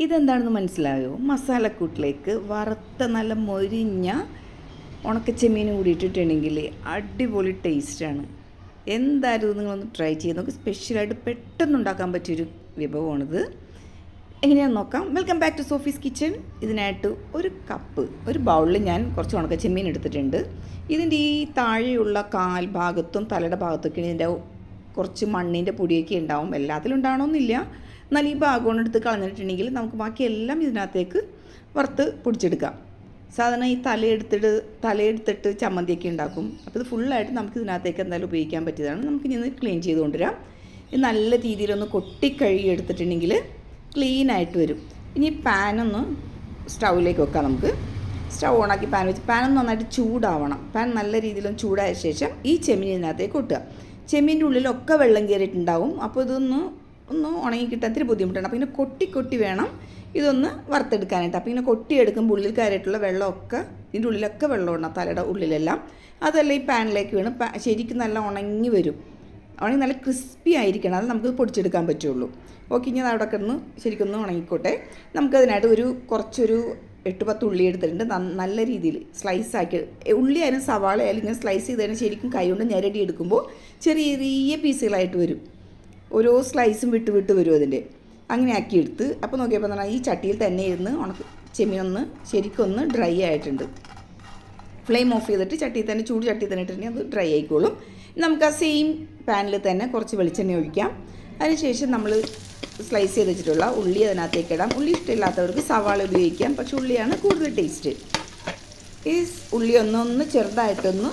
ഇതെന്താണെന്ന് മനസ്സിലായോ? മസാലക്കൂട്ടിലേക്ക് വറുത്ത നല്ല മൊരിഞ്ഞ ഉണക്കച്ചെമ്മീൻ കൂടി ഇട്ടിട്ടുണ്ടെങ്കിൽ അടിപൊളി ടേസ്റ്റാണ്. എന്തായാലും ഇത് നിങ്ങളൊന്ന് ട്രൈ ചെയ്ത് നോക്ക്. സ്പെഷ്യലായിട്ട് പെട്ടെന്ന് ഉണ്ടാക്കാൻ പറ്റിയൊരു വിഭവമാണിത്. എങ്ങനെയാണെന്ന് നോക്കാം. Welcome back to Sophie's kitchen. ഇതിനായിട്ട് ഒരു ബൗളിൽ ഞാൻ കുറച്ച് ഉണക്കച്ചെമ്മീൻ എടുത്തിട്ടുണ്ട്. ഇതിൻ്റെ ഈ താഴെയുള്ള കാൽ ഭാഗത്തും തലയുടെ ഭാഗത്തൊക്കെ ഇതിൻ്റെ കുറച്ച് മണ്ണിൻ്റെ പൊടിയൊക്കെ ഉണ്ടാവും. എല്ലാത്തിലും ഉണ്ടാവണമെന്നില്ല. എന്നാൽ ഈ ഭാഗം എടുത്ത് കളഞ്ഞിട്ടുണ്ടെങ്കിൽ നമുക്ക് ബാക്കിയെല്ലാം ഇതിനകത്തേക്ക് വറുത്ത് പൊടിച്ചെടുക്കാം. സാധാരണ ഈ തലയെടുത്തിട്ട് ചമ്മന്തിയൊക്കെ ഉണ്ടാക്കും. അപ്പോൾ ഇത് ഫുള്ളായിട്ട് നമുക്ക് ഇതിനകത്തേക്ക് എന്തായാലും ഉപയോഗിക്കാൻ പറ്റിയതാണ്. നമുക്കിനി ഒന്ന് ക്ലീൻ ചെയ്ത് കൊണ്ടുവരാം. ഇത് നല്ല രീതിയിലൊന്ന് കൊട്ടിക്കഴുകി എടുത്തിട്ടുണ്ടെങ്കിൽ ക്ലീനായിട്ട് വരും. ഇനി പാനൊന്ന് സ്റ്റൗവിലേക്ക് വെക്കാം. നമുക്ക് സ്റ്റൗ ഓണാക്കി പാൻ വെച്ച് പാനൊന്ന് നന്നായിട്ട് ചൂടാവണം. പാൻ നല്ല രീതിയിലൊന്ന് ചൂടായ ശേഷം ഈ ചെമ്മീൻ ഇതിനകത്തേക്ക് കൊട്ടുക. ചെമ്മീൻ്റെ ഉള്ളിലൊക്കെ വെള്ളം കയറിയിട്ടുണ്ടാവും. അപ്പോൾ ഇതൊന്ന് ഉണങ്ങി കിട്ടാൻ ഇത്തിരി ബുദ്ധിമുട്ടാണ്. അപ്പോൾ ഇങ്ങനെ കൊട്ടി വേണം ഇതൊന്ന് വറുത്തെടുക്കാനായിട്ട്. അപ്പോൾ ഇങ്ങനെ കൊട്ടിയെടുക്കുമ്പോൾ ഉള്ളിൽ കയറിയിട്ടുള്ള വെള്ളമൊക്കെ ഇതിൻ്റെ ഉള്ളിലൊക്കെ വെള്ളമുണ്ട്, തലയുടെ ഉള്ളിലെല്ലാം. അതെല്ലാം ഈ പാനിലേക്ക് വീണ് ശരിക്കും നല്ല ഉണങ്ങി വരും. ഉണങ്ങി നല്ല ക്രിസ്പി ആയിരിക്കണം. അത് നമുക്ക് പൊടിച്ചെടുക്കാൻ പറ്റുള്ളൂ. ഓക്കെ, ഇനി അത് അവിടെ കിടന്ന് ശരിക്കൊന്ന് ഉണങ്ങിക്കോട്ടെ. നമുക്കതിനായിട്ട് കുറച്ചൊരു 8-10 ഉള്ളി എടുത്തിട്ടുണ്ട്. നല്ല രീതിയിൽ സ്ലൈസാക്കി, ഉള്ളി ആയാലും സവാള ആയാലും ഇങ്ങനെ സ്ലൈസ് ചെയ്തതിന് ശരിക്കും കൈ കൊണ്ട് ഞെരടി എടുക്കുമ്പോൾ ചെറിയ ചെറിയ പീസുകളായിട്ട് വരും. ഓരോ സ്ലൈസും വിട്ട് വരും അതിൻ്റെ. അങ്ങനെ ആക്കിയെടുത്ത് അപ്പോൾ നോക്കിയപ്പോൾ എന്നാൽ ഈ ചട്ടിയിൽ തന്നെ ഇരുന്ന് ചെമ്മീനൊന്ന് ശരിക്കൊന്ന് ഡ്രൈ ആയിട്ടുണ്ട്. ഫ്ലെയിം ഓഫ് ചെയ്തിട്ട് ചട്ടിയിൽ തന്നെ ചൂട് ചട്ടിയിൽ തന്നെ ഇട്ടിട്ടുണ്ടെങ്കിൽ അത് ഡ്രൈ ആയിക്കോളും. നമുക്ക് ആ സെയിം പാനിൽ തന്നെ കുറച്ച് വെളിച്ചെണ്ണ ഒഴിക്കാം. അതിനുശേഷം നമ്മൾ സ്ലൈസ് ചെയ്ത് വെച്ചിട്ടുള്ള ഉള്ളി അതിനകത്തേക്ക് ഇടാം. ഉള്ളി ഇഷ്ടമില്ലാത്തവർക്ക് സവാള ഉപയോഗിക്കാം, പക്ഷേ ഉള്ളിയാണ് കൂടുതൽ ടേസ്റ്റ്. ഈ ഉള്ളി ഒന്ന് ചെറുതായിട്ടൊന്ന്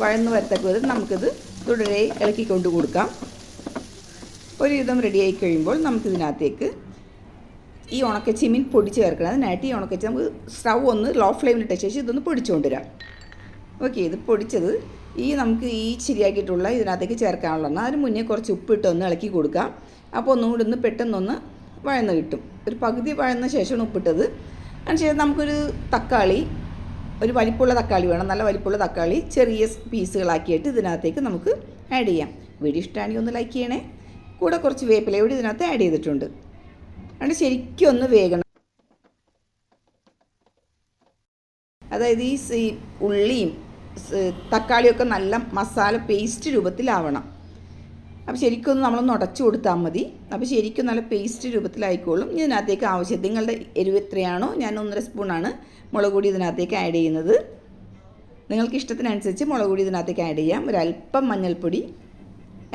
വഴന്ന് വരത്തക്ക വിധം നമുക്കിത് തുടരെ ഇളക്കിക്കൊണ്ട് കൊടുക്കാം. ഒരുവിധം റെഡിയായി കഴിയുമ്പോൾ നമുക്കിതിനകത്തേക്ക് ഈ ഉണക്കച്ചെമ്മീൻ പൊടി ചേർക്കണം. അതിനായിട്ട് ഈ ഉണക്കച്ചെമ്മീൻ നമുക്ക് സ്റ്റൗ ഒന്ന് ലോ ഫ്ലെയിമിലിട്ട ശേഷം ഇതൊന്ന് പൊടിച്ചുകൊണ്ടുവരാം. ഓക്കെ, ഇത് പൊടിച്ചത് നമുക്ക് ശരിയാക്കിയിട്ടുള്ള ഇതിനകത്തേക്ക് ചേർക്കാനുള്ളതാണ്. അതിന് മുന്നേ കുറച്ച് ഉപ്പിട്ട് ഒന്ന് ഇളക്കി കൊടുക്കാം. അപ്പോൾ ഒന്നുകൂടി പെട്ടെന്നൊന്ന് വഴന്ന് കിട്ടും. ഒരു പകുതി വഴന്ന ശേഷമാണ് ഉപ്പിട്ടത്. അതിനുശേഷം നമുക്കൊരു തക്കാളി, ഒരു വലിപ്പമുള്ള തക്കാളി വേണം. നല്ല വലിപ്പമുള്ള തക്കാളി ചെറിയ പീസുകളാക്കിയിട്ട് ഇതിനകത്തേക്ക് നമുക്ക് ആഡ് ചെയ്യാം. വീഡിയോ ഇഷ്ടമാണെങ്കിൽ ഒന്ന് ലൈക്ക് ചെയ്യണേ. കൂടെ കുറച്ച് വേപ്പില കൂടി ഇതിനകത്ത് ആഡ് ചെയ്തിട്ടുണ്ട്. അതുകൊണ്ട് ശരിക്കും ഒന്ന് വേകണം. അതായത് ഈ ഉള്ളിയും തക്കാളിയൊക്കെ നല്ല മസാല പേസ്റ്റ് രൂപത്തിലാവണം. അപ്പോൾ ശരിക്കും നമ്മളൊന്ന് ഉടച്ചു കൊടുത്താൽ മതി. അപ്പോൾ ശരിക്കും നല്ല പേസ്റ്റ് രൂപത്തിലായിക്കോളും. ഇതിനകത്തേക്ക് ആവശ്യത്തിന് നിങ്ങളുടെ എരിവ് എത്രയാണോ, ഞാൻ 1.5 സ്പൂണാണ് മുളക് പൊടി ഇതിനകത്തേക്ക് ആഡ് ചെയ്യുന്നത്. നിങ്ങൾക്ക് ഇഷ്ടത്തിനനുസരിച്ച് മുളക് പൊടി ഇതിനകത്തേക്ക് ആഡ് ചെയ്യാം. ഒരല്പം മഞ്ഞൾപ്പൊടി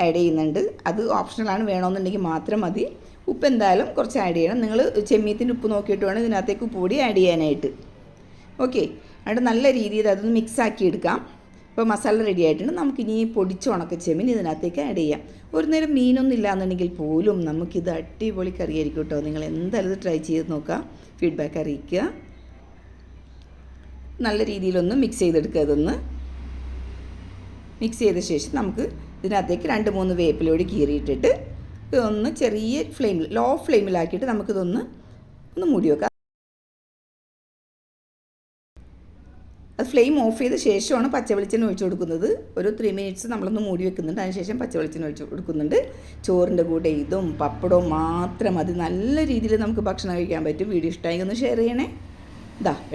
ആഡ് ചെയ്യുന്നുണ്ട്. അത് ഓപ്ഷണലാണ്, വേണമെന്നുണ്ടെങ്കിൽ മാത്രം മതി. ഉപ്പ് എന്തായാലും കുറച്ച് ആഡ് ചെയ്യണം. നിങ്ങൾ ചെമ്മീത്തിൻ്റെ ഉപ്പ് നോക്കിയിട്ട് വേണം ഇതിനകത്തേക്ക് ഉപ്പ് പൊടി ആഡ് ചെയ്യാനായിട്ട്. ഓക്കെ, എന്നിട്ട് നല്ല രീതിയിൽ അതൊന്ന് മിക്സാക്കി എടുക്കാം. ഇപ്പോൾ മസാല റെഡി ആയിട്ടുണ്ട്. നമുക്കിനി പൊടിച്ച് ഉണക്ക ചെമ്മീൻ ഇതിനകത്തേക്ക് ആഡ് ചെയ്യാം. ഒരു നേരം മീനൊന്നും ഇല്ലാന്നുണ്ടെങ്കിൽ പോലും നമുക്കിത് അടിപൊളി കറിയായിരിക്കും കേട്ടോ. നിങ്ങൾ എന്തായാലും ഇത് ട്രൈ ചെയ്ത് നോക്കുക, ഫീഡ്ബാക്ക് അറിയിക്കുക. നല്ല രീതിയിലൊന്ന് മിക്സ് ചെയ്തെടുക്കുക. ഇതൊന്ന് മിക്സ് ചെയ്ത ശേഷം നമുക്ക് ഇതിനകത്തേക്ക് 2-3 വേപ്പിലയോട് കീറിയിട്ടിട്ട് ഇതൊന്ന് ചെറിയ ഫ്ലെയിമിൽ, ലോ ഫ്ലെയിമിലാക്കിയിട്ട് നമുക്കിതൊന്ന് മൂടി വെക്കാം. അത് ഫ്ലെയിം ഓഫ് ചെയ്ത ശേഷമാണ് പച്ചവെളിച്ചെണ്ണ ഒഴിച്ചു കൊടുക്കുന്നത്. ഒരു 3 മിനിറ്റ്സ് നമ്മളൊന്ന് മൂടി വെക്കുന്നുണ്ട്. അതിനുശേഷം പച്ചവെളിച്ചെണ്ണ ഒഴിച്ചു കൊടുക്കുന്നുണ്ട്. ചോറിൻ്റെ കൂടെ ഇതും പപ്പടവും മാത്രം മതി. നല്ല രീതിയിൽ നമുക്ക് ഭക്ഷണം കഴിക്കാൻ പറ്റും. വീഡിയോ ഇഷ്ടമായി ഒന്ന് ഷെയർ ചെയ്യണേ.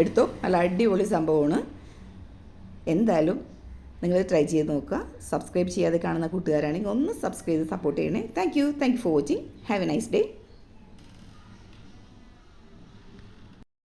എടുത്തോ, നല്ല അടിപൊളി സംഭവമാണ്. എന്തായാലും നിങ്ങൾ ട്രൈ ചെയ്ത് നോക്കുക. സബ്സ്ക്രൈബ് ചെയ്യാതെ കാണുന്ന കൂട്ടുകാരാണെങ്കിൽ ഒന്ന് സബ്സ്ക്രൈബ് ചെയ്ത് സപ്പോർട്ട് ചെയ്യണേ. Thank you for watching. Have A nice day.